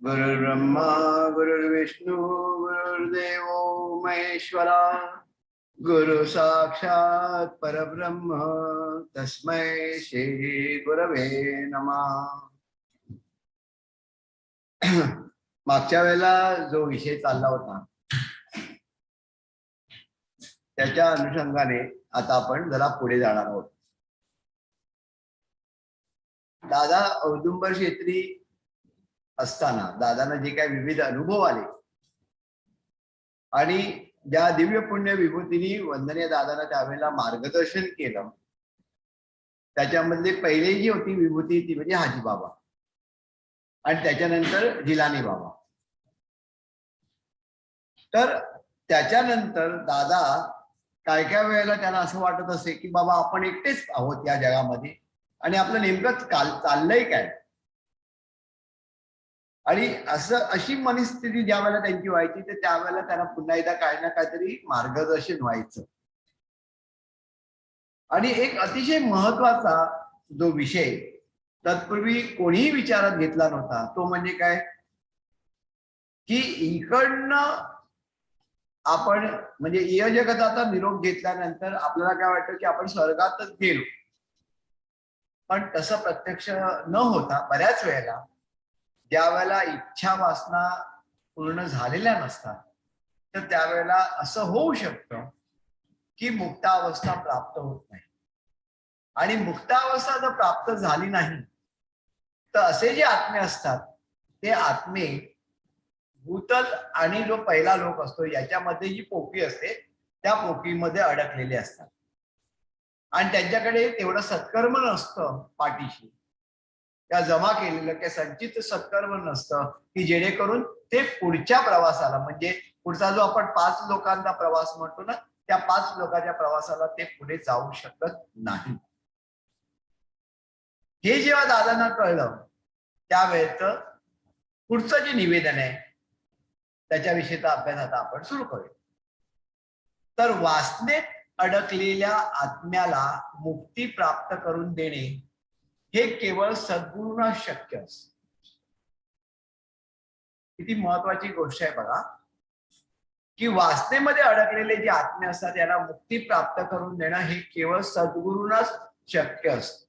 गुरुर्ब्रह्मा गुरुर्विष्णू गुरुर्देव महेश्वरा गुरु साक्षात परब्रह्म तस्मै श्री गुरवे नमः. मागच्या वेळेला जो विषय चालला होता त्याच्या अनुषंगाने आता आपण जरा पुढे जाणार आहोत. दादा औदुंबर क्षेत्री असताना दादांना जे काही विविध अनुभव आले आणि ज्या दिव्य पुण्य विभूतीने वंदनीय दादांना त्यावेळेला मार्गदर्शन केलं त्याच्यामधली पहिली जी होती विभूती ती म्हणजे हाजी बाबा आणि त्याच्यानंतर जिलानी बाबा. तर त्याच्यानंतर दादा काय काय वेळेला त्यांना असं वाटत असे की बाबा आपण एकटेच आहोत या जगामध्ये आणि आपलं नेमकं चाललंय काय. आणि अशी मनस्थिती ज्या वेळेला त्यांची व्हायची तर त्यावेळेला त्यांना पुन्हा एकदा काही ना काहीतरी मार्गदर्शन व्हायचं. आणि एक अतिशय महत्वाचा जो विषय तत्पूर्वी कोणीही विचारात घेतला नव्हता तो म्हणजे काय की इकडनं आपण म्हणजे इह जगताचा निरोप घेतल्यानंतर आपल्याला काय वाटतं की आपण स्वर्गातच गेलो. पण तसं प्रत्यक्ष न होता बऱ्याच वेळेला ज्या वेळेला इच्छा वासना पूर्ण झालेल्या नसतात तर त्यावेळेला असं होऊ शकतं की मुक्तावस्था प्राप्त होत नाही. आणि मुक्तावस्था जर प्राप्त झाली नाही तर असे जे आत्मे असतात ते आत्मे भूतल आणि जो पहिला लोक असतो याच्यामध्ये जी पोकळी असते त्या पोकळीमध्ये अडकलेले असतात आणि त्यांच्याकडे तेवढं सत्कर्म नसतं पाठीशी त्या जमा केलेलं किंवा संचित सत्कर्म नसतं की जेणेकरून ते पुढच्या प्रवासाला म्हणजे पुढचा जो आपण 5 लोकांचा प्रवास म्हणतो ना त्या 5 लोकांच्या प्रवासाला ते पुढे जाऊ शकत नाही. हे जेव्हा दादांना कळलं त्यावेळेच पुढचं जे निवेदन आहे त्याच्याविषयीचा अभ्यास आता आपण सुरू करूया. तर वासनेत अडकलेल्या आत्म्याला मुक्ती प्राप्त करून देणे हे केवळ सद्गुरूंना शक्य असतं. किती महत्वाची गोष्ट आहे बघा की वासनेमध्ये अडकलेले जे आत्मे असतात त्यांना मुक्ती प्राप्त करून देणं हे केवळ सद्गुरूंनाच शक्य असतं.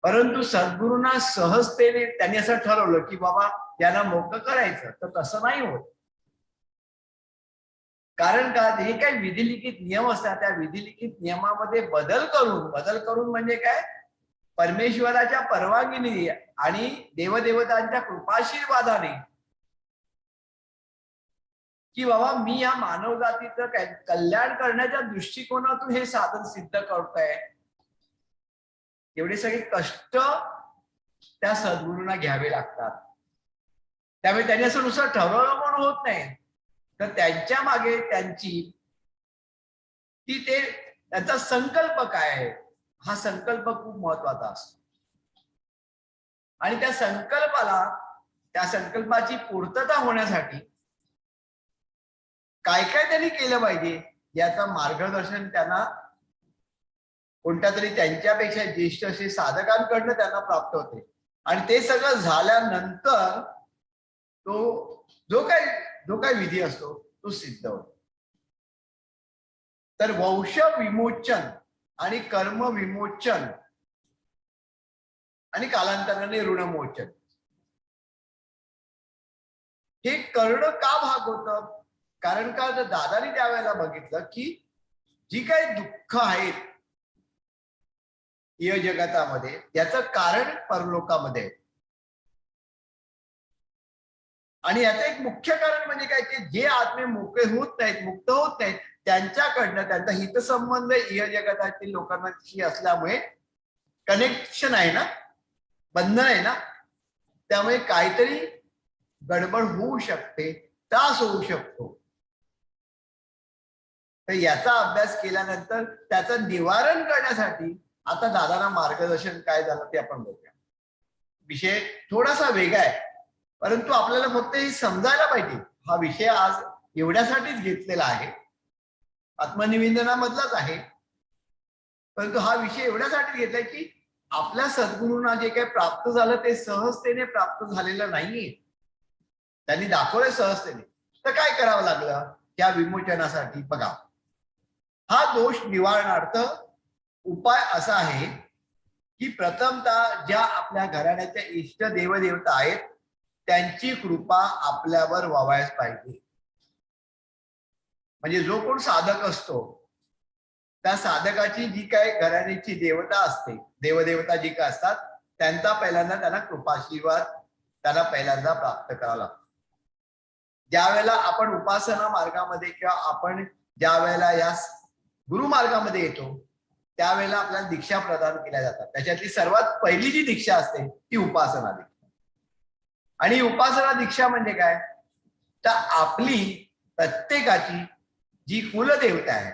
परंतु सद्गुरूंना सहजतेने त्यांनी असं ठरवलं की बाबा याला मोकळं करायचं तर तसं नाही होत. कारण का हे काही विधिलिखित नियम असतात त्या विधिलिखित नियमामध्ये बदल करून म्हणजे काय परमेश्वराच्या परवानगीने आणि देवदेवतांच्या कृपाशीर्वादाने की बाबा मी या मानव जातीचं कल्याण करण्याच्या दृष्टिकोनातून हे साधन सिद्ध करतोय. एवढे सगळे कष्ट त्या सद्गुरूंना घ्यावे लागतात. त्यामुळे त्यांनी असं नुसतं ठरवलं म्हणून होत नाही तर त्यांच्या मागे त्यांचा संकल्प काय आहे हा संकल्प खूप महत्वाचा असतो. आणि त्या संकल्पाची पूर्तता होण्यासाठी काय काय त्यांनी केलं पाहिजे याचं मार्गदर्शन त्यांना कोणत्या तरी त्यांच्यापेक्षा ज्येष्ठ असे साधकांकडनं त्यांना प्राप्त होते. आणि ते सगळं झाल्यानंतर जो काही विधी असतो तो सिद्ध होतो. तर वंश विमोचन आणि कर्म विमोचन आणि कालांतराने ऋणमोचन हे करणं का भाग होतं. कारण का दादानी त्यावेळेला बघितलं की जी काही दुःख आहेत या जगतामध्ये याचं कारण परलोकामध्ये आहे. आणि याचं एक मुख्य कारण म्हणजे काय की जे आत्मे मोकळे होत नाहीत मुक्त होत नाहीत त्यांच्याकडनं त्यांचा हितसंबंध इह जगतातील लोकांशी असल्यामुळे कनेक्शन आहे ना बंधन आहे ना त्यामुळे काहीतरी गडबड होऊ शकते त्रास होऊ शकतो. तर याचा अभ्यास केल्यानंतर त्याचं निवारण करण्यासाठी आता दादांना मार्गदर्शन काय झालं ते आपण बघूया. विषय थोडासा वेगळा आहे परंतु आपल्याला फक्त हे समजायला पाहिजे. हा विषय आज एवढ्यासाठीच घेतलेला आहे आत्मनिवेदनामधलाच आहे परंतु हा विषय एवढ्यासाठी घेतलाय की आपल्या सद्गुरूंना जे काही प्राप्त झालं ते सहजतेने प्राप्त झालेलं नाहीये, त्यांनी दाखवलं सहजतेने. तर काय करावं लागलं त्या विमोचनासाठी? बघा, हा दोष निवारणार्थ उपाय असा आहे की प्रथमतः ज्या आपल्या घराण्याच्या इष्ट देवदेवता आहेत त्यांची कृपा आपल्यावर व्हावयास पाहिजे. म्हणजे जो कोण साधक असतो त्या साधकाची जी काय घराण्याची देवता असते, देवदेवता जी काय असतात, त्यांचा पहिल्यांदा त्यांना कृपाशीर्वाद त्यांना पहिल्यांदा प्राप्त करावा लागतो. ज्या वेळेला आपण उपासना मार्गामध्ये किंवा आपण ज्या वेळेला या गुरुमार्गामध्ये येतो त्यावेळेला आपल्याला दीक्षा प्रदान केल्या जातात. त्याच्यातली सर्वात पहिली जी दीक्षा असते ती उपासना दीक्षा. आणि उपासना दीक्षा म्हणजे काय, तर आपली प्रत्येकाची जी कुलदेवता आहे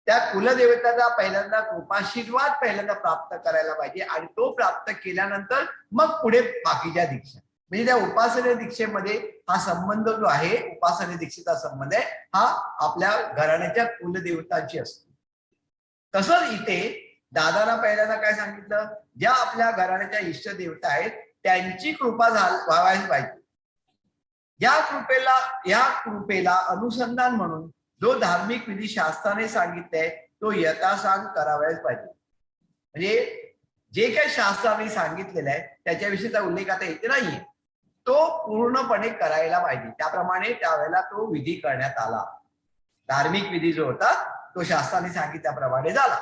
त्या कुलदेवतेचा पहिल्यांदा कृपाशीर्वाद पहिल्यांदा प्राप्त करायला पाहिजे. आणि तो प्राप्त केल्यानंतर मग पुढे बाकीच्या दीक्षा, म्हणजे त्या उपासना दीक्षेमध्ये हा संबंध जो आहे, उपासना दीक्षेचा संबंध आहे हा आपल्या घराण्याच्या कुलदेवताची असतो. तसंच इथे दादाला पहिल्यांदा काय सांगितलं, ज्या आपल्या घराण्याच्या इष्ट देवता आहेत त्यांची कृपा व्हायला पाहिजे. या कृपेला अनुसंधान म्हणून जो धार्मिक विधी शास्त्राने सांगितलंय तो यथासांग करावायच पाहिजे. म्हणजे जे काही शास्त्राने सांगितलेलं आहे त्याच्याविषयीचा उल्लेख आता इथे नाहीये, तो पूर्णपणे करायला पाहिजे. त्याप्रमाणे त्यावेळेला तो विधी करण्यात आला. धार्मिक विधी जो होता तो शास्त्राने सांगितल्याप्रमाणे झाला.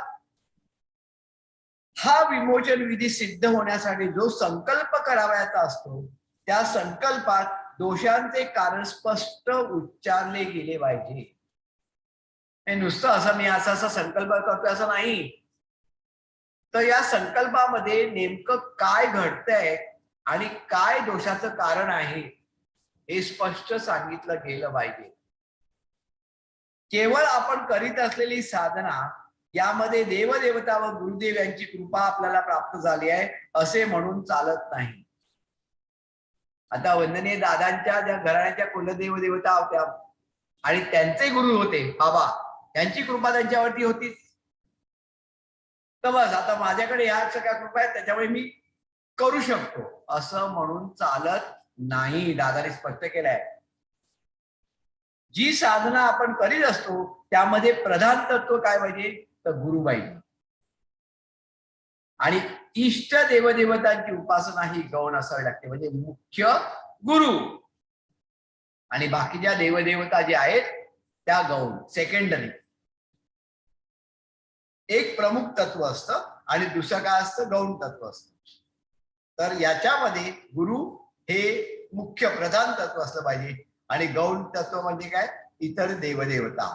हा विमोचन विधी सिद्ध होण्यासाठी जो संकल्प करावयाचा असतो त्या संकल्पात दोषांचे कारण स्पष्ट उच्चारले गेले पाहिजे. नुसतं असं मी असा संकल्प करतोय असं नाही, तर या संकल्पामध्ये नेमकं काय घडतंय आणि काय दोषाचं कारण आहे हे स्पष्ट सांगितलं गेलं पाहिजे. केवळ आपण करीत असलेली साधना यामध्ये देवदेवता व गुरुदेव यांची कृपा आपल्याला प्राप्त झाली आहे असे म्हणून चालत नाही. आता वंदनीय दादांच्या ज्या घराण्याच्या कुलदेव देवता होत्या आणि त्यांचे गुरु होते बाबा, त्यांची कृपा त्यांच्यावरती होतीच. तर बस आता माझ्याकडे ह्या सगळ्या कृपा आहेत त्याच्यामुळे मी करू शकतो असं म्हणून चालत नाही. दादाने स्पष्ट केलंय, जी साधना आपण करीत असतो त्यामध्ये प्रधान तत्व काय पाहिजे, तर गुरु पाहिजे. आणि इष्ट देवदेवतांची उपासना ही गौण असावी लागते, म्हणजे मुख्य गुरु आणि बाकीच्या देवदेवता जे आहेत त्या गौण सेकंडरी. एक प्रमुख तत्व असतं आणि दुसरं काय असतं, गौण तत्व असतं. तर याच्यामध्ये गुरु हे मुख्य प्रधान तत्व असलं पाहिजे आणि गौण तत्व म्हणजे काय, इतर देवदेवता.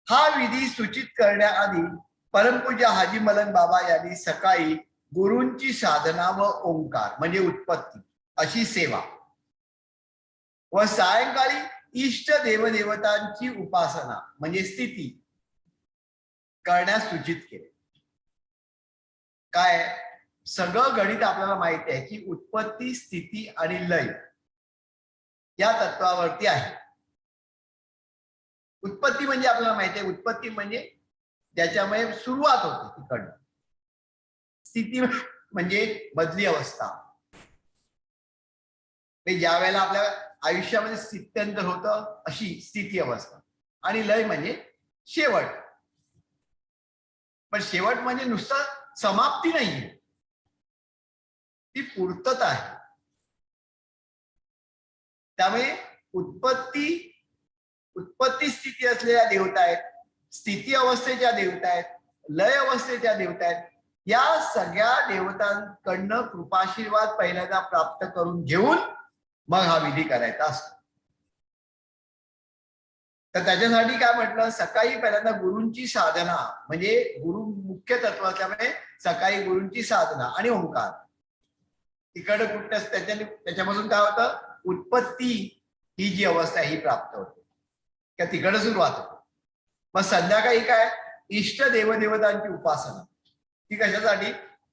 हा विधी सूचित करण्याआधी परमपूज्य हाजी मलन बाबा यांनी सकाळी गुरूंची साधना व ओंकार म्हणजे उत्पत्ती अशी सेवा व सायंकाळी इष्ट देवदेवतांची उपासना म्हणजे स्थिती करण्यास सूचित केले. काय, सगळं गणित आपल्याला माहिती आहे की उत्पत्ती, स्थिती आणि लय या तत्वावरती आहे. उत्पत्ती म्हणजे आपल्याला माहिती आहे, उत्पत्ती म्हणजे ज्याच्यामुळे सुरुवात होते तिकडनं. स्थिती म्हणजे बदली अवस्था, ज्या वेळेला आपल्या आयुष्यामध्ये स्थित्यंतर होतं अशी स्थिती अवस्था. आणि लय म्हणजे शेवट. पण शेवट म्हणजे नुसतं समाप्ती नाहीये, ती पूर्तता आहे. त्यामुळे उत्पत्ती स्थिती असलेल्या देवता आहेत, स्थिती अवस्थेच्या देवता आहेत, लय अवस्थेच्या देवता आहेत. या सगळ्या देवतांकडनं कृपाशीर्वाद पहिल्यांदा प्राप्त करून घेऊन मग हा विधी करायचा असतो. तर त्याच्यासाठी काय म्हटलं, सकाळी पहिल्यांदा गुरूंची साधना म्हणजे गुरु मुख्य तत्व असल्यामुळे सकाळी गुरूंची साधना आणि ओंकार. तिकडं कुठं त्याच्यापासून काय होतं, उत्पत्ती ही जी अवस्था ही प्राप्त होते किंवा तिकडं सुरुवात होते. मग संध्याकाळी काय, इष्ट देवदेवतांची उपासना. ती कशासाठी,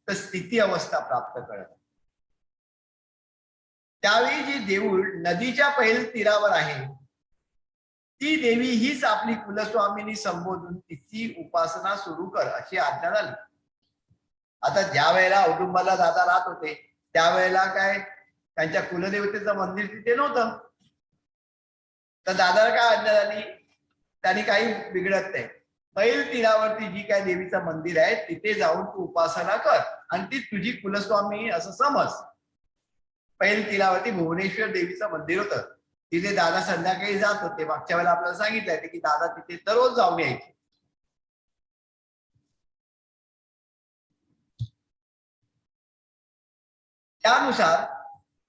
तर स्थिती अवस्था प्राप्त करत. त्यावेळी जी देऊळ नदीच्या पहिल्या तीरावर आहे ती देवी हीच आपली कुलस्वामिनी संबोधून तिची उपासना सुरू कर अशी आज्ञा झाली. आता ज्या वेळेला औदुंबाला दादा राहत होते त्यावेळेला काय त्यांच्या कुलदेवतेचं मंदिर तिथे नव्हतं. तर दादाला काय आज्ञा झाली, त्यांनी काही बिघडत नाही, पैल तीरावरती जी काय देवीचं मंदिर आहे तिथे जाऊन तू उपासना कर आणि ती तुझी कुलस्वामी असं समज. पैल तीरावरती भुवनेश्वर देवीचं मंदिर होतं, तिथे दादा संध्याकाळी जात होते. मागच्या वेळेला आपल्याला सांगितलंय की दादा तिथे दररोज जाऊन यायचे. त्यानुसार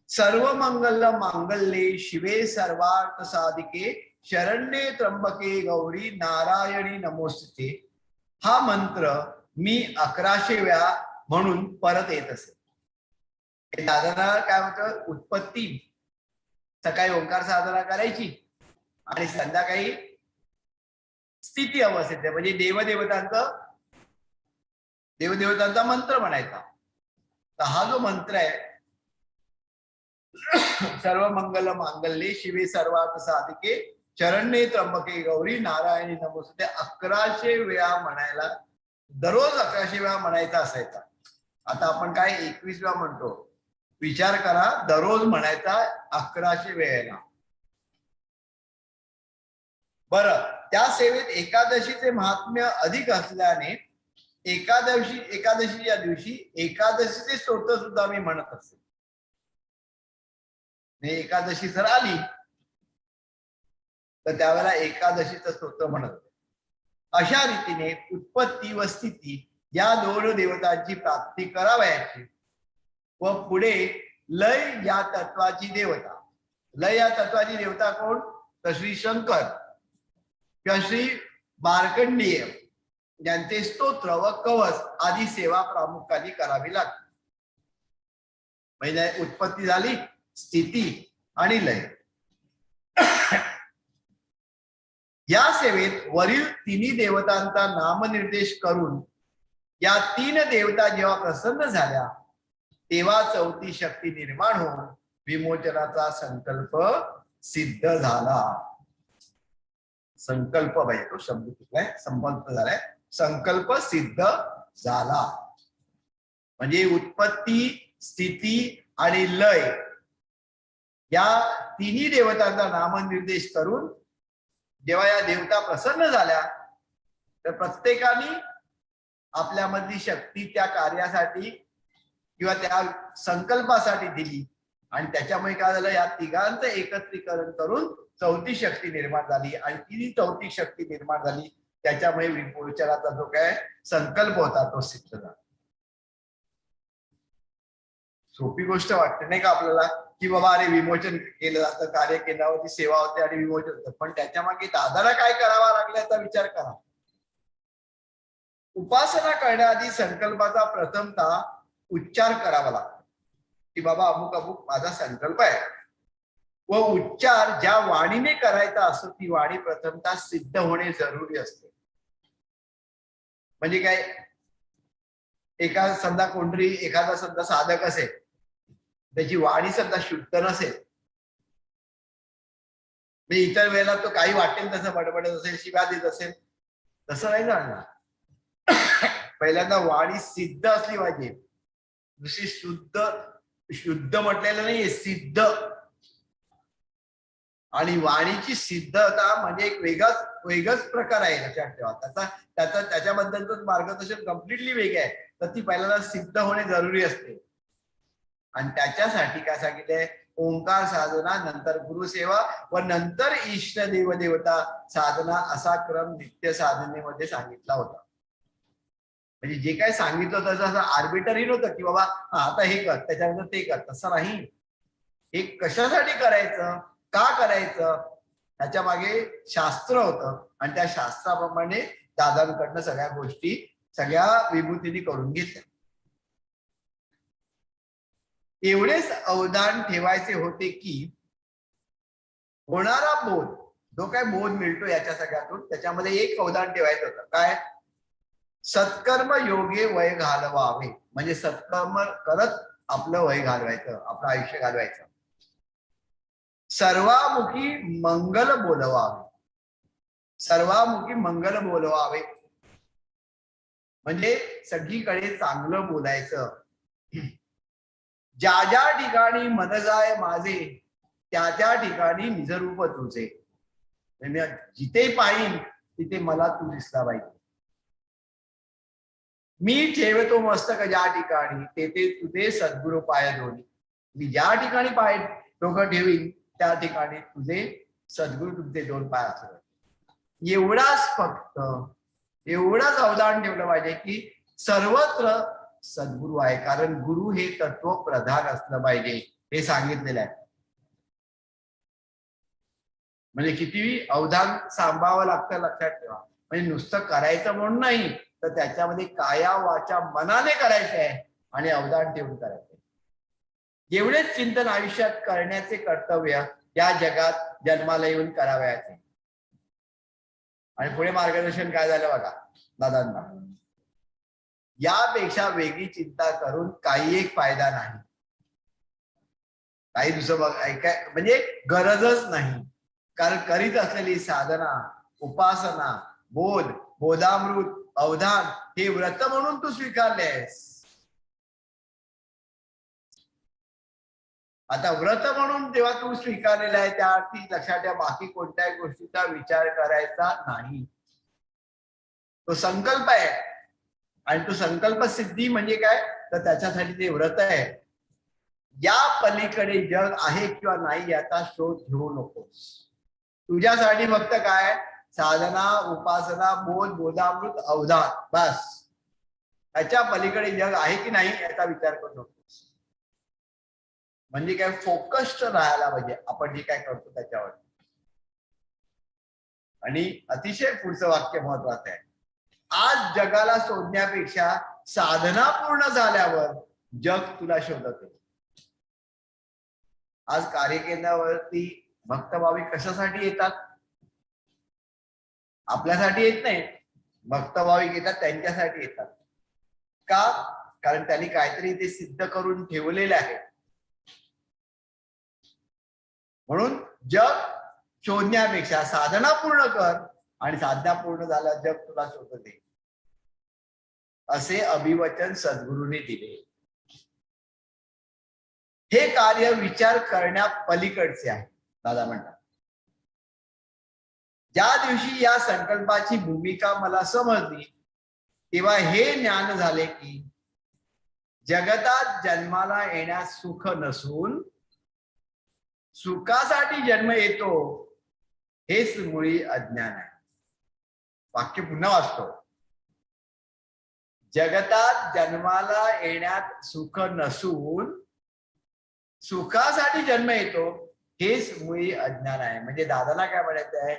सर्व मंगल मांगल्ये शिवे सर्वार्थ साधिके शरण्ये त्र्यंबके गौरी नारायणी नमोस्तुते हा मंत्र मी 1100 वेळा म्हणून परत येत असे. दादांना काय म्हणतं, उत्पत्ती सकाळी ओंकार साधना करायची आणि संध्याकाळी स्थिती अवस्थेत म्हणजे देवदेवतांचा मंत्र म्हणायचा. तर हा जो मंत्र आहे सर्व मंगल मांगल्ये शिवे सर्वार्थ साधिके शरण्ये त्र्यंबके गौरी नारायणी नमोस्तुते 1100 वेळा म्हणायला, दररोज 1100 वेळा म्हणायचा असायचा. आता आपण काय 21 वेळा म्हणतो. विचार करा, दररोज म्हणायचा 1100 वेळेला. बरं, त्या सेवेत एकादशीचे महात्म्य अधिक असल्याने एकादशीच्या दिवशी एकादशीचे स्तोत्र सुद्धा मी म्हणत असे. एकादशी जर आली तर त्यावेळेला एकादशीचं स्तोत्र म्हणत. अशा रीतीने उत्पत्ती व स्थिती या दोन देवतांची प्राप्ती करावयाची व पुढे लय या तत्वाची देवता. लय या तत्वाची देवता कोण, तर श्री शंकर किंवा श्री मार्कंडेय यांचे स्तोत्र व कवच आदी सेवा प्रामुख्याने करावी लागते. म्हणजे उत्पत्ती झाली, स्थिती आणि लय. या सेवेत वरील तिन्ही देवतांचा नामनिर्देश करून या 3 देवता जेव्हा प्रसन्न झाल्या तेव्हा चौथी शक्ती निर्माण होऊन विमोचनाचा संकल्प सिद्ध झाला. संकल्प पाहिजे तो शब्द कुठलाय, संकल्प झालाय, संकल्प सिद्ध झाला. म्हणजे उत्पत्ती, स्थिती आणि लय या तिन्ही देवतांचा नामनिर्देश करून जेव्हा या देवता प्रसन्न झाल्या तर प्रत्येकाने आपल्यामधली शक्ती त्या कार्यासाठी किंवा त्या संकल्पासाठी दिली आणि त्याच्यामुळे काय झालं, या तिघांचं एकत्रीकरण करून चौथी शक्ती निर्माण झाली आणि ती चौथी शक्ती निर्माण झाली त्याच्यामुळे विमोचनाचा जो काय संकल्प होता तो सिद्ध झाला. सोपी गोष्ट वाटते नाही का आपल्याला, की बाबा अरे विमोचन केलं जातं, कार्य केंद्रावरती सेवा होते आणि विमोचन होतं, पण त्याच्या मागे दादाला काय करावा लागला याचा विचार करा. उपासना करण्याआधी संकल्पाचा प्रथमतः उच्चार करावा लागतो की बाबा अमुक अमुक माझा संकल्प आहे, व उच्चार ज्या वाणीने करायचा असतो ती वाणी प्रथमतः सिद्ध होणे जरुरी असते. म्हणजे काय, एखादा समजा साधक असेल, त्याची वाणी समजा शुद्ध नसेल, इतर वेळेला तो काही वाटेल तसं बडबडत असेल, शिव्या देत असेल, तसं नाही जाणणार. पहिल्यांदा वाणी सिद्ध असली पाहिजे. दुसरी शुद्ध म्हटलेलं नाहीये, सिद्ध. आणि वाणीची सिद्धता म्हणजे एक वेगळाच प्रकार आहे, लक्षात ठेवा. त्याच्याबद्दलच मार्गदर्शन कम्प्लिटली वेगळं आहे. तर ती पहिल्यांदा सिद्ध होणे जरुरी असते आणि त्याच्यासाठी काय सांगितलंय, ओंकार साधना, नंतर गुरुसेवा व नंतर इष्ट देवता साधना असा क्रम नित्य साधनेमध्ये सांगितला होता. म्हणजे जे काय सांगितलं होतं असं आर्बिटरी नव्हतं की बाबा आता हे कर त्याच्यानंतर ते कर, तसं नाही. हे कशासाठी करायचं, का करायचं, त्याच्या मागे शास्त्र होतं आणि त्या शास्त्राप्रमाणे दादांकडनं सगळ्या गोष्टी सगळ्या विभूतींनी करून घेतल्या. एवढेच अवधान ठेवायचे होते की होणारा बोध, जो काय बोध मिळतो याच्या सगळ्यातून, त्याच्यामध्ये एक अवधान ठेवायचं होतं, काय, सत्कर्म योगे वय घालवावे. म्हणजे सत्कर्म करत आपलं वय घालवायचं, आपलं आयुष्य घालवायचं. सर्वामुखी मंगल बोलवावे. सर्वामुखी मंगल बोलवावे, म्हणजे सगळीकडे चांगलं बोलायचं. ज्या ज्या ठिकाणी मन जाय माझे, त्या त्या ठिकाणी निजरूप तुझे. म्हणजे जिथे पाहिन तिथे मला तू दिसला पाहिजे. मी ठेवतो मस्तक ज्या ठिकाणी, तेथे तुझे सद्गुरु पाय दोन्ही. मी ज्या ठिकाणी पाय डोकं ठेवीन त्या ठिकाणी तुझे सद्गुरु तुझे दोन पाय असतात. एवढाच फक्त एवढंच अवधान ठेवलं पाहिजे की सर्वत्र सद्गुरु आहे, कारण गुरु हे तत्व प्रधान असलं पाहिजे हे सांगितलेलं आहे. म्हणजे किती अवधान सांभाळावं लागतं लक्षात ठेवा. म्हणजे नुसतं करायचं म्हणून नाही, तर त्याच्यामध्ये काया वाचा मनाने करायचं आहे आणि अवधान ठेवून करायचं. एवढेच चिंतन आयुष्यात करण्याचे कर्तव्य या जगात जन्माला येऊन करावयाचे. आणि पुढे मार्गदर्शन काय झालं बघा दादांना. यापेक्षा वेगळी चिंता करून काही एक फायदा नाही. काही दुसरं बघ ऐकाय म्हणजे गरजच नाही. कारण करीत असलेली साधना, उपासना, बोध, बोधामृत, अवधान हे व्रत म्हणून तू स्वीकारलेस. आता व्रत म्हणून जेव्हा तू स्वीकारलेला आहे त्या अर्थी लक्षात ठेवा बाकी कोणत्याही गोष्टीचा विचार करायचा नाही. तो संकल्प आहे आणि तो संकल्प सिद्धी म्हणजे काय, तर त्याच्यासाठी ते व्रत आहे. या पलीकडे जग आहे किंवा नाही याचा शोध घेऊ नकोस. तुझ्यासाठी फक्त काय, साधना, उपासना, बोध, बोधामृत, अवधान, बस. त्याच्या पलीकडे जग आहे की नाही याचा विचार करू नकोस. म्हणजे काय, फोकस्ड राहायला पाहिजे आपण जे काय करतो त्याच्यावर. आणि अतिशय पुढचं वाक्य महत्वाचं आहे. आज जगाला शोधण्यापेक्षा साधना पूर्ण झाल्यावर जग तुला शोधत आहे. आज कार्यकेंद्रावरती भक्त भाविक कशासाठी येतात? आपल्यासाठी येत नाही. भक्त भाविक येतात त्यांच्यासाठी येतात. का? कारण त्यांनी काहीतरी ते सिद्ध करून ठेवलेले आहे. म्हणून जग शोधण्यापेक्षा साधना पूर्ण कर आणि साधना पूर्ण झाल्या जग तुला शोधते, असे अभिवचन सद्गुरूंनी दिले. हे कार्य विचार करण्या पलीकडचे आहे. दादा म्हणतात ज्या दिवशी या संकल्पाची भूमिका मला समजली तेव्हा हे ज्ञान झाले की जगतात जन्माला येण्यास सुख नसून सुखासाठी जन्म येतो हेच मुळी अज्ञान आहे. वाक्य पुन्हा वाचतो. जगतात जन्माला येण्यात सुख नसून सुखासाठी जन्म येतो हेच मुळी अज्ञान आहे. म्हणजे दादाला काय म्हणायचं आहे,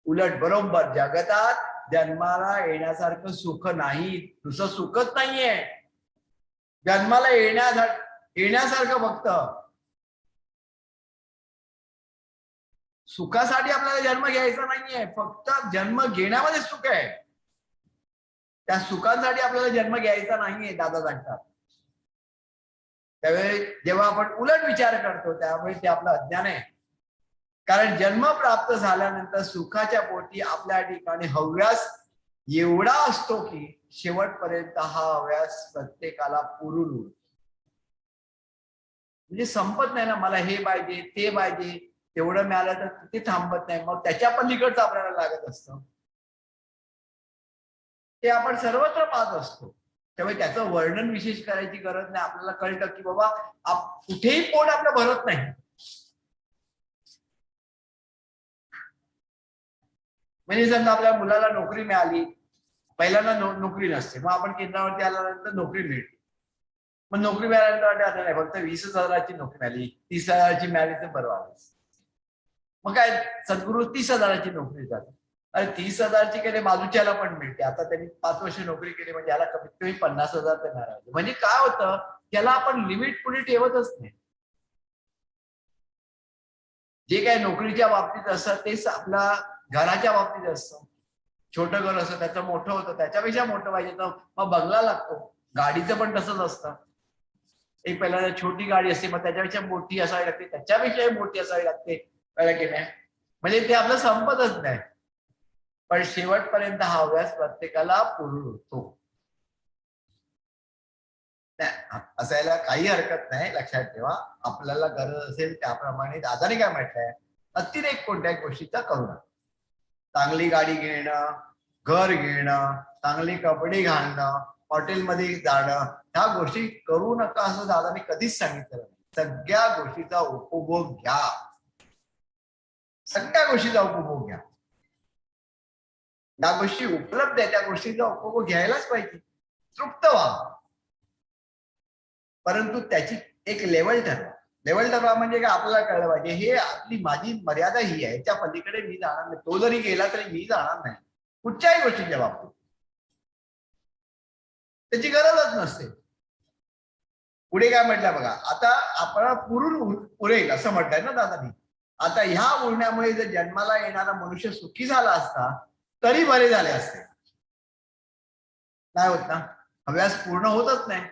उलट बरोबर. जगतात जन्माला येण्यासारखं सुख नाही, दुसरं सुखच नाहीये. जन्माला येण्यासारखं फक्त सुखासाठी आपल्याला जन्म घ्यायचा नाहीये, फक्त जन्म घेण्यामध्ये सुख आहे. त्या सुखांसाठी आपल्याला जन्म घ्यायचा नाहीये दादा सांगतात. त्यावेळी जेव्हा आपण उलट विचार करतो त्यामुळे ते आपलं अज्ञान आहे. कारण जन्म प्राप्त झाल्यानंतर सुखाच्या पोटी आपल्या ठिकाणी हव्यास एवढा असतो की शेवटपर्यंत हा हव्यास प्रत्येकाला पुरून म्हणजे संपत नाही ना. मला हे पाहिजे ते पाहिजे, तेवढं मिळालं तर तिथे थांबत नाही. मग त्याच्या पलीकडचं आपल्याला लागत असतं. ते आपण सर्वत्र पाहत असतो. त्यामुळे त्याचं वर्णन विशेष करायची गरज नाही. आपल्याला कळतं की बाबा कुठेही पोट आपलं भरत नाही. म्हणजे समजा आपल्या मुलाला नोकरी मिळाली, पहिल्यांदा नोकरी नसते, मग आपण केंद्रावरती आल्यानंतर नोकरी मिळते. मग नोकरी मिळाल्यानंतर आता नाही फक्त 20,000ची नोकरी मिळाली, 30,000ची मिळाली तर बरं आलं. मग काय सद्गुरू 30,000ची नोकरी जाते. अरे 30,000ची केली बाजूच्याला पण मिळते. आता त्यांनी 5 वर्ष नोकरी केली म्हणजे याला कमीत कमी 50,000 तर मिळाले. म्हणजे काय होतं, त्याला आपण लिमिट पुढे ठेवतच नाही. जे काय नोकरीच्या बाबतीत असतं तेच आपल्या घराच्या बाबतीत असतं. छोटं घर असतं त्याचं मोठं होतं, त्याच्यापेक्षा मोठं पाहिजे तर मग बंगला लागतो. गाडीचं पण तसंच असतं. एक पहिल्यांदा छोटी गाडी असते, मग त्याच्यापेक्षा मोठी असावी लागते, त्याच्यापेक्षाही मोठी असावी लागते. कळलं की नाही? म्हणजे ते आपलं संपतच नाही. पण शेवटपर्यंत हा हव्यास प्रत्येकाला पूर्ण होतो. असायला काही हरकत नाही, लक्षात ठेवा. आपल्याला गरज असेल त्याप्रमाणे दादाने काय म्हटलंय, अतिरेक कोणत्याही गोष्टीचा करू नका. चांगली गाडी घेणं, घर घेणं, चांगली कपडे घालणं, हॉटेलमध्ये जाणं, ह्या गोष्टी करू नका असं दादाने कधीच सांगितलं नाही. सगळ्या गोष्टीचा उपभोग घ्या, सगळ्या गोष्टीचा उपभोग घ्या. ज्या गोष्टी उपलब्ध आहे त्या गोष्टीचा उपभोग घ्यायलाच पाहिजे, तृप्त व्हा. परंतु त्याची एक लेवल ठरवा. लेवल ठरवा म्हणजे काय, आपल्याला कळलं पाहिजे हे आपली माझी मर्यादा ही आहे, त्या पलीकडे मी जाणार नाही. तो जरी गेला तरी मी जाणार नाही कुठच्याही गोष्टीच्या बाबतीत. त्याची गरजच नसते. पुढे काय म्हटलं बघा, आता आपण पुरेल असं म्हटलंय ना दादानी. आता ह्या बोलण्यामुळे जर जन्माला येणारा मनुष्य सुखी झाला असता तरी बरे झाले असते. नाही होत ना, हव्यास पूर्ण होतच नाही.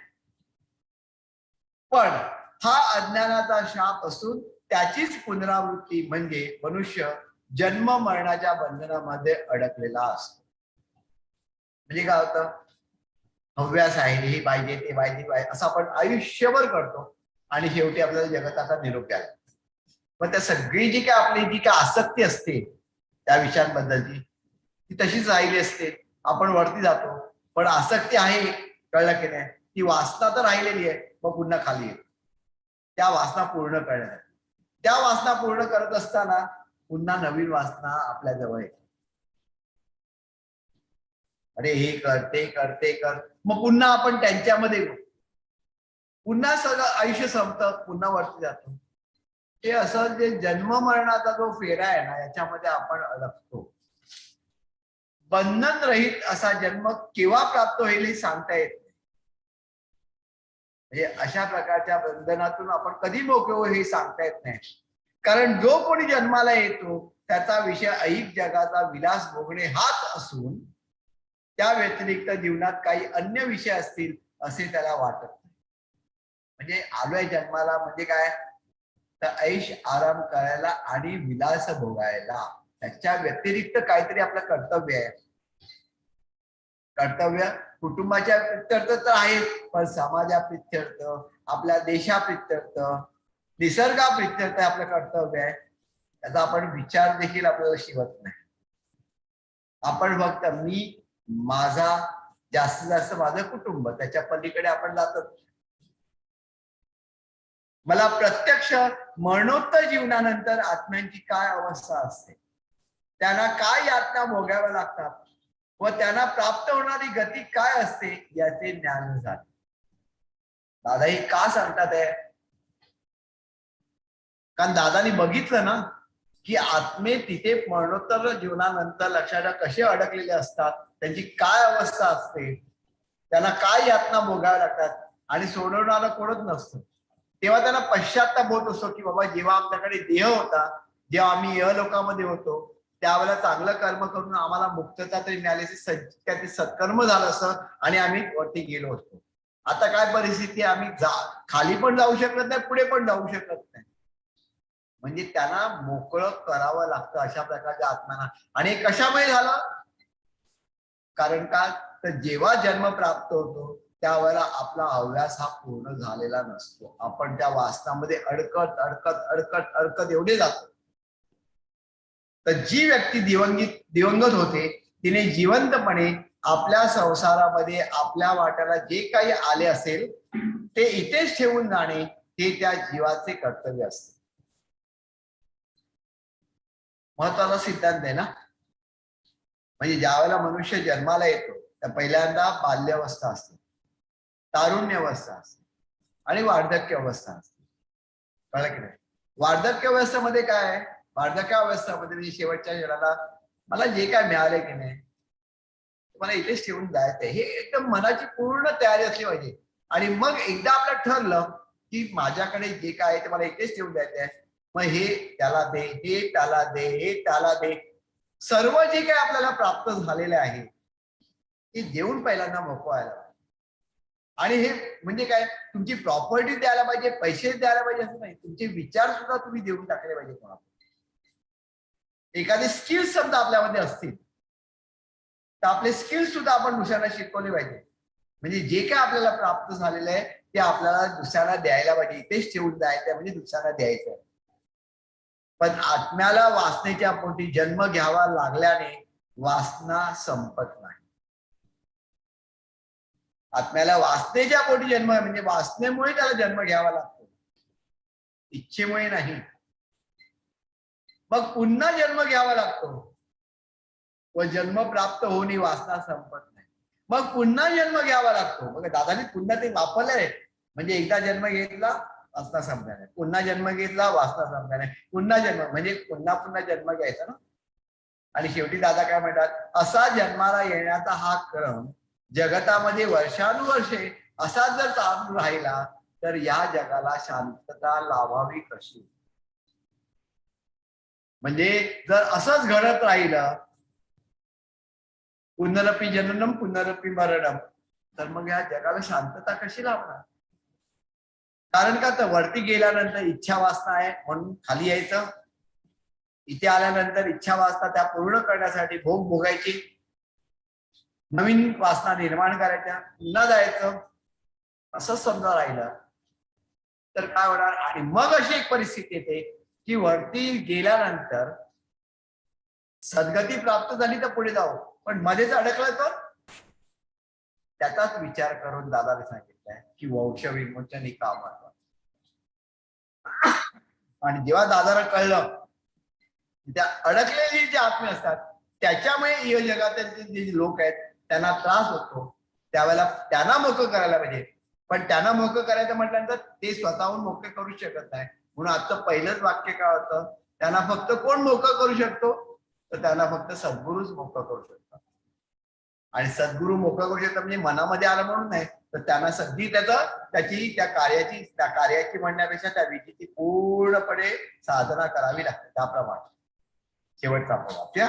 पण हा अज्ञानाचा शाप असून त्याचीच पुनरावृत्ती म्हणजे मनुष्य जन्म मरणाच्या बंधनामध्ये अडकलेला असतो. म्हणजे काय होतं, हव्यास आहे, हे पाहिजे ते पाहिजे असं आपण आयुष्यभर करतो आणि शेवटी आपल्याला जगताचा निरोप द्यायला. पण त्या सगळी जी काय आपली जी काय आसक्ती असते त्या विषयांबद्दलची ती तशीच राहिली असते. आपण वरती जातो पण आसक्ती आहे, कळलं की नाही, ती वासना तर राहिलेली आहे, मग पुन्हा खाली येतो. त्या वासना पूर्ण करण्यासाठी, त्या वासना पूर्ण करत असताना पुन्हा नवीन वासना आपल्या जवळ येते. अरे हे कर ते कर ते कर, मग पुन्हा आपण त्यांच्यामध्ये पुन्हा सगळं आयुष्य संपतं, पुन्हा वरती जातो. हे असं जे जन्म मरणाचा जो फेरा आहे ना याच्यामध्ये आपण अडकतो. बंधन रहित असा जन्म केव्हा प्राप्त होईल हे सांगता येत नाही. म्हणजे अशा प्रकारच्या बंधनातून आपण कधी मोकळे होऊ हे सांगता येत नाही. कारण जो कोणी जन्माला येतो त्याचा विषय ऐहिक जगाचा विलास भोगणे हाच असून त्या व्यतिरिक्त जीवनात काही अन्य विषय असतील असे त्याला वाटत नाही. म्हणजे आलोय जन्माला म्हणजे काय, तर ऐश आराम करायला आणि विलास भोगायला. त्याच्या व्यतिरिक्त काहीतरी आपलं कर्तव्य आहे. कर्तव्य कुटुंबाच्या प्रित्यर्थ तर आहेत, पण समाजाप्रित्यर्थ, आपल्या देशाप्रित्यर्थ, निसर्गाप्रित्यर्थ आपलं कर्तव्य आहे. त्याचा आपण विचार देखील आपल्याला शिवत नाही. आपण फक्त मी, माझा, जास्तीत जास्त माझं कुटुंब, त्याच्या पलीकडे आपण जातच. मला प्रत्यक्ष मरणोत्तर जीवनानंतर आत्म्यांची काय अवस्था असते, त्यांना काय यातना भोगाव्या लागतात व त्यांना प्राप्त होणारी गती काय असते याचे ज्ञान झाले. दादा हे का सांगतात आहे, कारण दादानी बघितलं ना की आत्मे तिथे मरणोत्तर जीवनानंतर लक्षात कसे अडकलेले असतात, त्यांची काय अवस्था असते, त्यांना काय यातना भोगाव्या लागतात आणि सोडवणारा कोणच नसतं. तेव्हा त्यांना पश्चाताप होत असतो की बाबा जेव्हा आपल्याकडे देह होता, जेव्हा आम्ही लोकांमध्ये होतो त्यावेळेला चांगलं कर्म करून आम्हाला मुक्तता तरी मिळाली, त्याचे सत्कर्म झालं असं आणि आम्ही वरती गेलो असतो. आता काय परिस्थिती, आम्ही खाली पण जाऊ शकत नाही, पुढे पण जाऊ शकत नाही. म्हणजे त्यांना मोकळं करावं लागतं अशा प्रकारच्या आत्म्यांना. आणि कशामुळे झालं, कारण का तर जेव्हा जन्म प्राप्त होतो त्यावेळेला आपला हव्यास हा पूर्ण झालेला नसतो. आपण त्या वासनामध्ये अडकत अडकत अडकत अडकत एवढे जातो. तर जी व्यक्ती दिवंगत होते तिने जिवंतपणे आपल्या संसारामध्ये आपल्या वाट्याला जे काही आले असेल ते इथेच ठेवून जाणे हे त्या जीवाचे कर्तव्य असते. महत्वाचा सिद्धांत आहे ना. म्हणजे ज्या वेळेला मनुष्य जन्माला येतो त्या पहिल्यांदा बाल्यावस्था असते, तारुण्य अवस्था असते आणि वार्धक्य अवस्था असते. कळलं की नाही. वार्धक्य अवस्थेमध्ये काय आहे, वार्धक्य अवस्थेमध्ये म्हणजे शेवटच्या जन्माला मला जे काय मिळाले की नाही मला इथेच ठेवून जायचंय, हे एकदम मनाची पूर्ण तयारी असली पाहिजे. आणि मग एकदा आपलं ठरलं की माझ्याकडे जे काय आहे ते मला इथेच ठेवून द्यायचंय, मग हे त्याला दे, हे त्याला दे, हे त्याला दे, सर्व जे काही आपल्याला प्राप्त झालेले आहे ते देऊन पहिल्यांदा मोकवायला. आणि हे म्हणजे काय, तुमची प्रॉपर्टी द्यायला पाहिजे, पैसे द्यायला पाहिजे असं नाही, तुमचे विचार सुद्धा तुम्ही देऊन टाकले पाहिजे कोणाला. एखादी स्किल समजा आपल्यामध्ये असतील तर आपले स्किल सुद्धा आपण दुसऱ्यांना शिकवले पाहिजे. म्हणजे जे काय आपल्याला प्राप्त झालेलं आहे ते आपल्याला दुसऱ्यांना द्यायला पाहिजे. इथेच ठेवून जायचं म्हणजे दुसऱ्यांना द्यायचं. पण आत्म्याला वासनेच्या पोटी जन्म घ्यावा लागल्याने वासना संपत नाही. आत्म्याला वासनेच्या पोटी जन्म म्हणजे वासनेमुळे त्याला जन्म घ्यावा लागतो, इच्छेमुळे नाही. मग पुन्हा जन्म घ्यावा लागतो व जन्म प्राप्त होऊन वासना संपत नाही. मग पुन्हा जन्म घ्यावा लागतो. मग दादानी पुन्हा ते वापरलंय. म्हणजे एकदा जन्म घेतला वासना संपला नाही, पुन्हा जन्म घेतला वासना संपला नाही, पुन्हा जन्म म्हणजे पुन्हा पुन्हा जन्म घ्यायचा ना. आणि शेवटी दादा काय म्हणतात, असा जन्माला येण्याचा हा क्रम जगतामध्ये वर्षानुवर्षे असा जर चालू राहिला तर या जगाला शांतता लावावी कशी. म्हणजे जर असंच घडत राहिलं पुनरपि जननम पुनरपि मरणम तर मग या जगाला शांतता कशी लावणार. कारण का तर वरती गेल्यानंतर इच्छा वासना आहे म्हणून खाली यायचं, इथे आल्यानंतर इच्छा वासना त्या पूर्ण करण्यासाठी भोग भोगायची, नवीन वासना निर्माण करायच्या, पुन्हा जायचं. असं समजा राहिलं तर काय होणार. आणि मग अशी एक परिस्थिती येते की वरती गेल्यानंतर सद्गती प्राप्त झाली तर पुढे जाऊ, पण मध्येच अडकलं तर. त्याचाच विचार करून दादाने सांगितलंय की वंश विमोचन ही काम आहे. आणि जेव्हा दादाला कळलं त्या अडकलेली जे आत्मे असतात त्याच्यामुळे या जगातील जे लोक आहेत त्यांना त्रास होतो, त्यावेळेला त्यांना मोकळं करायला पाहिजे. पण त्यांना मोकळं करायचं म्हटल्यानंतर ते स्वतःहून मोकळे करू शकत नाही. म्हणून आजचं पहिलंच वाक्य काय होतं, त्यांना फक्त कोण मोकळं करू शकतो, तर त्यांना फक्त सद्गुरूच मोकळं करू शकतात. आणि सद्गुरू मोकळं करू शकतात म्हणजे मनामध्ये आलं म्हणून नाही, तर त्यांना सगळी त्या कार्याची म्हणण्यापेक्षा त्या विधीची पूर्णपणे साधना करावी लागते. त्याप्रमाणे शेवटचा वाक्य,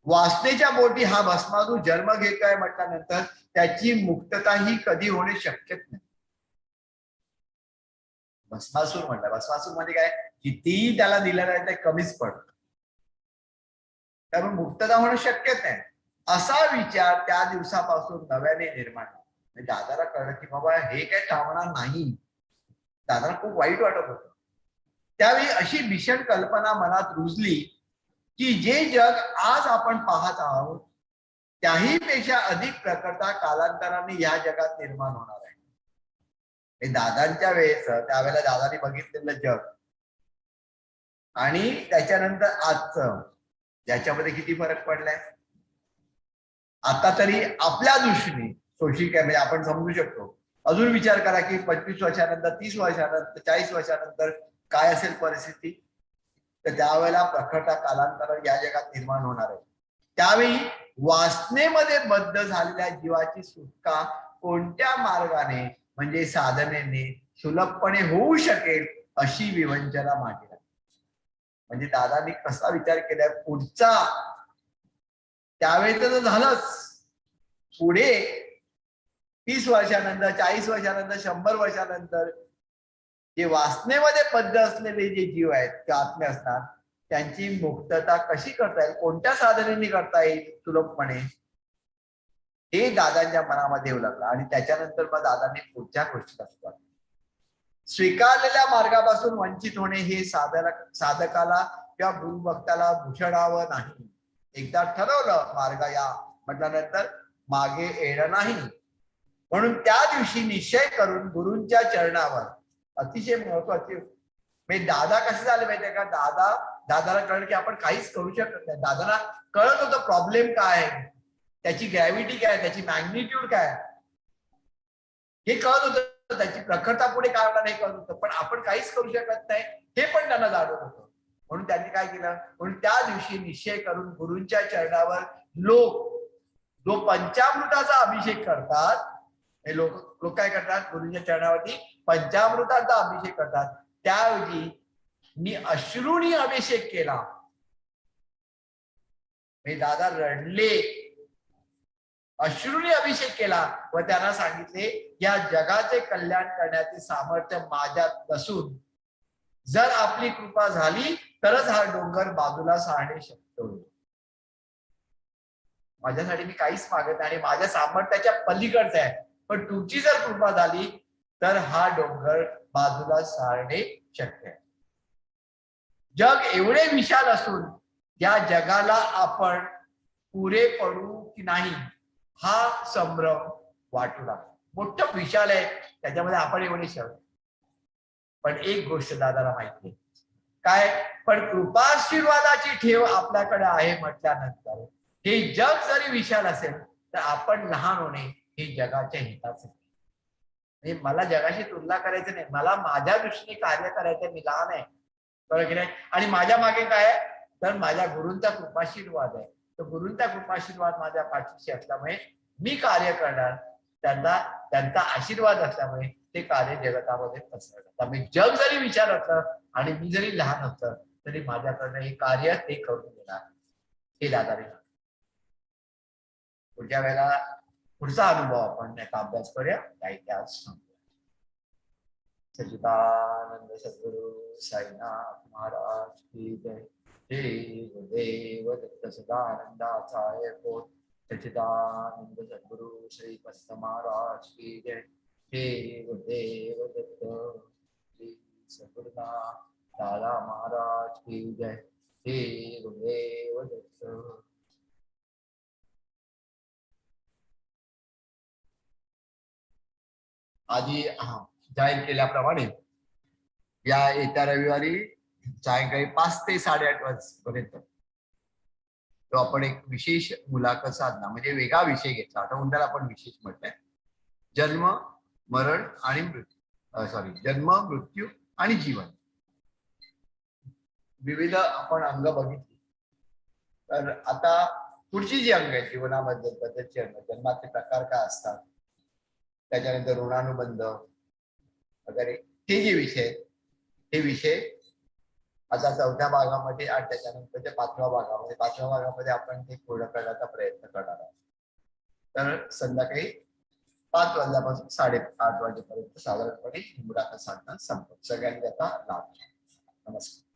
वासनेच्या बोटी हा भस्मासूर जन्म घेतोय म्हटल्यानंतर त्याची मुक्तता ही कधी होणे शक्यच नाही. भस्मासूर म्हटलं, भस्मासूर म्हणजे काय, कितीही त्याला दिलं नाही ते कमीच पडत, त्यामुळे मुक्तता होणं शक्यच नाही. असा विचार त्या दिवसापासून नव्याने निर्माण. दादाला कळलं की बाबा हे काय थांबणार नाही. दादाला खूप वाईट वाटत होतं. त्यावेळी अशी भीषण कल्पना मनात रुजली की जे जग आज आपण पाहत आहोत त्याही पेक्षा अधिक प्रकारचा कालांतराने या जगात निर्माण होणार आहे. हे दादांच्या वेळेस त्यावेळेला दादाने बघितलेलं जग आणि त्याच्यानंतर आजचं याच्यामध्ये किती फरक पडलाय. आता तरी आपल्या दृष्टीने सोशल म्हणजे आपण समजू शकतो. अजून विचार करा की 25 वर्षानंतर, 30 वर्षानंतर, 40 वर्षानंतर काय असेल परिस्थिती. तर त्यावेळेला प्रखरता कालांतर या जगात निर्माण होणार आहे. त्यावेळी वासनेमध्ये बद्ध झालेल्या जीवाची सुटका कोणत्या मार्गाने म्हणजे साधनेने सुलभपणे होऊ शकेल अशी विवंचना मागे. म्हणजे दादांनी कसा विचार केलाय पुढचा, त्यावेळी तर झालंच, पुढे 30 वर्षानंतर, 40 वर्षानंतर, 100 वर्षानंतर जे वासनेमध्ये बद्ध असलेले जे जीव आहेत ते आत्मे असतात त्यांची मुक्तता कशी करता येईल, कोणत्या साधनेने करता येईल सुलभपणे, हे दादांच्या मनामध्ये येऊ लागलं. आणि त्याच्यानंतर मग दादांनी पुढच्या गोष्टी असतात. स्वीकारलेल्या मार्गापासून वंचित होणे हे साधकाला किंवा गुरुभक्ताला भूषणावं नाही. एकदा ठरवलं मार्ग या म्हटल्यानंतर मागे येणं नाही. म्हणून त्या दिवशी निश्चय करून गुरूंच्या चरणावर, अतिशय महत्वाचे म्हणजे दादा कसे झाले माहितीये का, दादाला कळलं की आपण काहीच करू शकत नाही. दादाला कळत होतं प्रॉब्लेम काय आहे, त्याची ग्रॅव्हिटी काय, त्याची मॅग्निट्यूड काय, हे कळत होतं, त्याची प्रखरता पुढे काय होणार हे कळत होतं, पण आपण काहीच करू शकत नाही हे पण त्यांना जाणवत होतं. म्हणून त्यांनी काय केलं, म्हणून त्या दिवशी निश्चय करून गुरूंच्या चरणावर लोक जो पंचामृताचा अभिषेक करतात, हे लोक काय करतात, गुरूंच्या चरणावरती पंचामृताचा अभिषेक करतात, त्याऐवजी मी अश्रूनी अभिषेक केला. मी दादा रडले, अश्रूनी अभिषेक केला व त्यांना सांगितले या जगाचे कल्याण करण्याचे सामर्थ्य माझ्यात नसून जर आपली कृपा झाली तरच हा डोंगर बाजूला सारणे शक्य होईल. माझ्यासाठी मी काहीच मागत नाही आणि माझ्या सामर्थ्याच्या पलीकडचं आहे, पण तुमची जर कृपा झाली तर हा डोंगर बाजूला सारणे शक्य आहे. जग एवढे विशाल असून या जगाला आपण पुरे पडू की नाही हा संभ्रम वाटू लागतो. मोठं विशाल आहे, त्याच्यामध्ये आपण एवढे शब्द. पण एक गोष्ट दादाला माहिती आहे काय, पण कृपाशीर्वादाची ठेव आपल्याकडे आहे म्हटल्यानंतर हे जग जरी विशाल असेल तर आपण लहान होणे हे जगाच्या हिताचे. म्हणजे मला जगाशी तुलना करायचं नाही, मला माझ्या दृष्टीने कार्य करायचं, मी लहान आहे बरोबर की नाही. आणि माझ्या मागे काय आहे तर माझ्या गुरूंचा कृपाशीर्वाद आहे. तर गुरूंचा कृपाशीर्वाद माझ्या पाठीशी असल्यामुळे मी कार्य करणार, त्यांचा आशीर्वाद असल्यामुळे ते कार्य जगतामध्ये पसरणार. त्यामुळे जग जरी विचार असलं आणि मी जरी लहान असलं तरी माझ्याकडनं हे कार्य ते करून देणार हे दादाने. पुढच्या वेळेला पुढचा अनुभव आपण याचा अभ्यास करूया, काही त्यास सांगूया. सच्चिदानंद सद्गुरु साईनाथ महाराज की जय. श्री गुरुदेव दत्त सदानंदाचार्य को सच्चिदानंद सद्गुरु श्री दत्त महाराज की जय. श्री गुरुदेव दत्त श्री सद्गुरुनाथ दादा महाराज की जय. श्री गुरुदेव दत्त. आधी जाहीर केल्याप्रमाणे या येत्या रविवारी सायंकाळी 5 ते 8:30 वाजेपर्यंत तो आपण एक विशेष मुलाखत साधना म्हणजे वेगळा विषय घेतला. आता उंडाला आपण विशेष म्हटलंय जन्म मरण आणि मृत्यू, सॉरी जन्म मृत्यू आणि जीवन. विविध आपण अंग बघितली. तर आता पुढची जी अंग आहेत जीवनाबद्दल बद्दलची अंग, जन्माचे प्रकार काय असतात, त्याच्यानंतर ऋणानुबंध वगैरे हे जे विषय हे विषय आता 4थ्या भागामध्ये आणि त्याच्यानंतर 5व्या भागामध्ये 5व्या भागामध्ये आपण ते पूर्ण करण्याचा प्रयत्न करणार आहोत. तर संध्याकाळी 5 वाजल्यापासून 8:30 वाजेपर्यंत साधारणपणे मुलाखत साधना संपत. सगळ्यांनी त्याचा लाभ. नमस्कार.